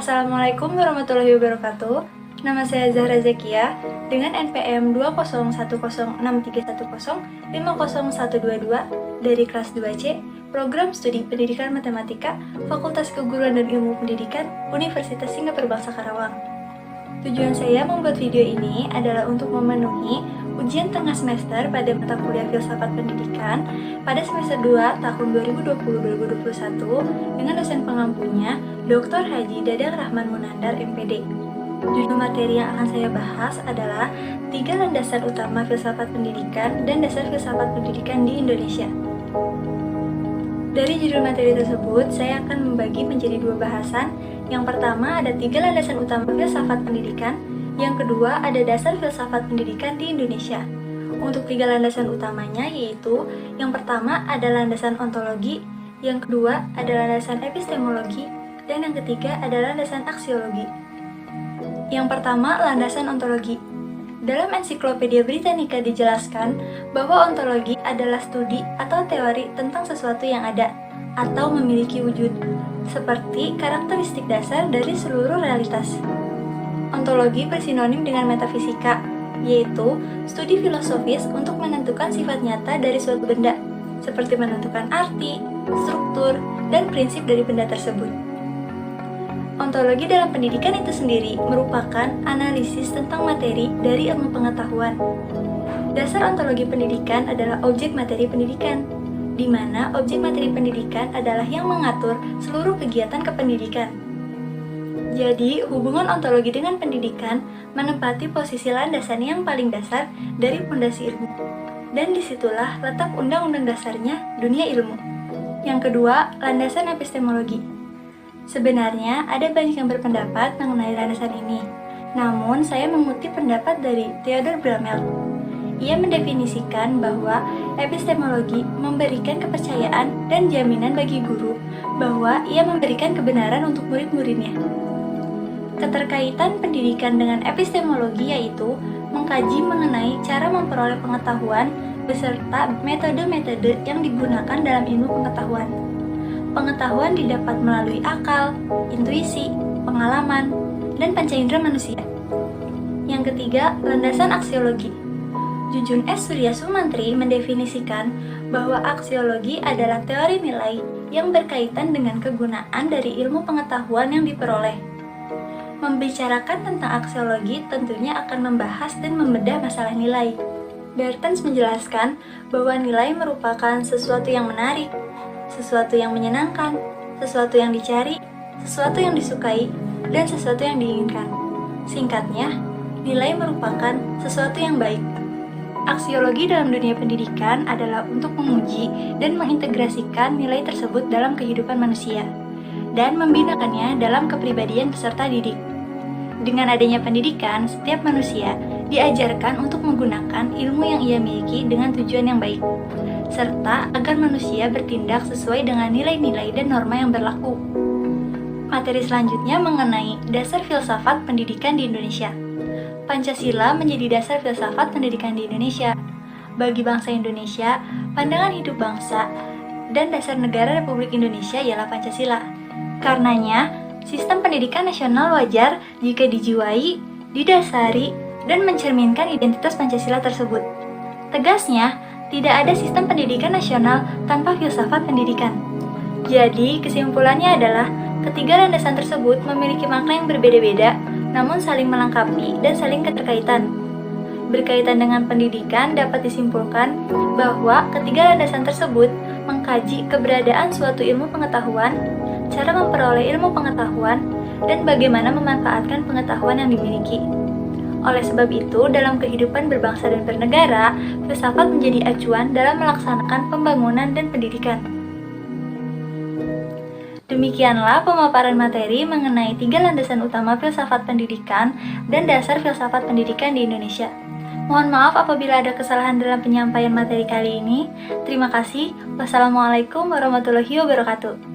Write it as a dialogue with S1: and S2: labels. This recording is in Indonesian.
S1: Assalamualaikum warahmatullahi wabarakatuh. Nama saya Zahra Zakia dengan NPM 2010631050122 dari kelas 2C, Program Studi Pendidikan Matematika, Fakultas Keguruan dan Ilmu Pendidikan, Universitas Singapura Bangsa Karawang. Tujuan saya membuat video ini adalah untuk memenuhi ujian tengah semester pada mata kuliah Filsafat Pendidikan pada semester 2 tahun 2020-2021 dengan dosen pengampunya Dr. Haji Dadang Rahman Munandar, MPD. Judul materi yang akan saya bahas adalah 3 landasan utama filsafat pendidikan dan dasar filsafat pendidikan di Indonesia. Dari judul materi tersebut, saya akan membagi menjadi 2 bahasan. Yang pertama ada 3 landasan utama filsafat pendidikan, yang kedua ada dasar filsafat pendidikan di Indonesia. Untuk 3 landasan utamanya yaitu, yang pertama ada landasan ontologi, yang kedua ada landasan epistemologi, dan yang ketiga adalah landasan aksiologi. Yang pertama, landasan ontologi. Dalam Ensiklopedia Britannica dijelaskan bahwa ontologi adalah studi atau teori tentang sesuatu yang ada atau memiliki wujud, seperti karakteristik dasar dari seluruh realitas. Ontologi bersinonim dengan metafisika, yaitu studi filosofis untuk menentukan sifat nyata dari suatu benda, seperti menentukan arti, struktur, dan prinsip dari benda tersebut. Ontologi dalam pendidikan itu sendiri merupakan analisis tentang materi dari ilmu pengetahuan. Dasar ontologi pendidikan adalah objek materi pendidikan, di mana objek materi pendidikan adalah yang mengatur seluruh kegiatan kependidikan. Jadi, hubungan ontologi dengan pendidikan menempati posisi landasan yang paling dasar dari fondasi ilmu. Dan disitulah letak undang-undang dasarnya dunia ilmu. Yang kedua, landasan epistemologi. Sebenarnya ada banyak yang berpendapat mengenai landasan ini. Namun, saya mengutip pendapat dari Theodor Bramel. Ia mendefinisikan bahwa epistemologi memberikan kepercayaan dan jaminan bagi guru bahwa ia memberikan kebenaran untuk murid-muridnya. Keterkaitan pendidikan dengan epistemologi yaitu mengkaji mengenai cara memperoleh pengetahuan beserta metode-metode yang digunakan dalam ilmu pengetahuan. Pengetahuan didapat melalui akal, intuisi, pengalaman, dan panca indera manusia. Yang ketiga, landasan aksiologi. Jujun S. Surya Sumantri mendefinisikan bahwa aksiologi adalah teori nilai yang berkaitan dengan kegunaan dari ilmu pengetahuan yang diperoleh. Membicarakan tentang aksiologi tentunya akan membahas dan membedah masalah nilai. Bertens menjelaskan bahwa nilai merupakan sesuatu yang menarik, sesuatu yang menyenangkan, sesuatu yang dicari, sesuatu yang disukai, dan sesuatu yang diinginkan. Singkatnya, nilai merupakan sesuatu yang baik. Aksiologi dalam dunia pendidikan adalah untuk menguji dan mengintegrasikan nilai tersebut dalam kehidupan manusia, dan membinakannya dalam kepribadian peserta didik. Dengan adanya pendidikan, setiap manusia diajarkan untuk menggunakan ilmu yang ia miliki dengan tujuan yang baik, serta agar manusia bertindak sesuai dengan nilai-nilai dan norma yang berlaku. Materi selanjutnya mengenai dasar filsafat pendidikan di Indonesia. Pancasila menjadi dasar filsafat pendidikan di Indonesia. Bagi bangsa Indonesia, pandangan hidup bangsa dan dasar negara Republik Indonesia ialah Pancasila. Karenanya, sistem pendidikan nasional wajar jika dijiwai, didasari, dan mencerminkan identitas Pancasila tersebut. Tegasnya, tidak ada sistem pendidikan nasional tanpa filsafat pendidikan. Jadi, kesimpulannya adalah ketiga landasan tersebut memiliki makna yang berbeda-beda, namun saling melengkapi dan saling keterkaitan. Berkaitan dengan pendidikan, dapat disimpulkan bahwa ketiga landasan tersebut mengkaji keberadaan suatu ilmu pengetahuan, cara memperoleh ilmu pengetahuan, dan bagaimana memanfaatkan pengetahuan yang dimiliki. Oleh sebab itu, dalam kehidupan berbangsa dan bernegara, filsafat menjadi acuan dalam melaksanakan pembangunan dan pendidikan. Demikianlah pemaparan materi mengenai 3 landasan utama filsafat pendidikan dan dasar filsafat pendidikan di Indonesia. Mohon maaf apabila ada kesalahan dalam penyampaian materi kali ini. Terima kasih. Wassalamualaikum warahmatullahi wabarakatuh.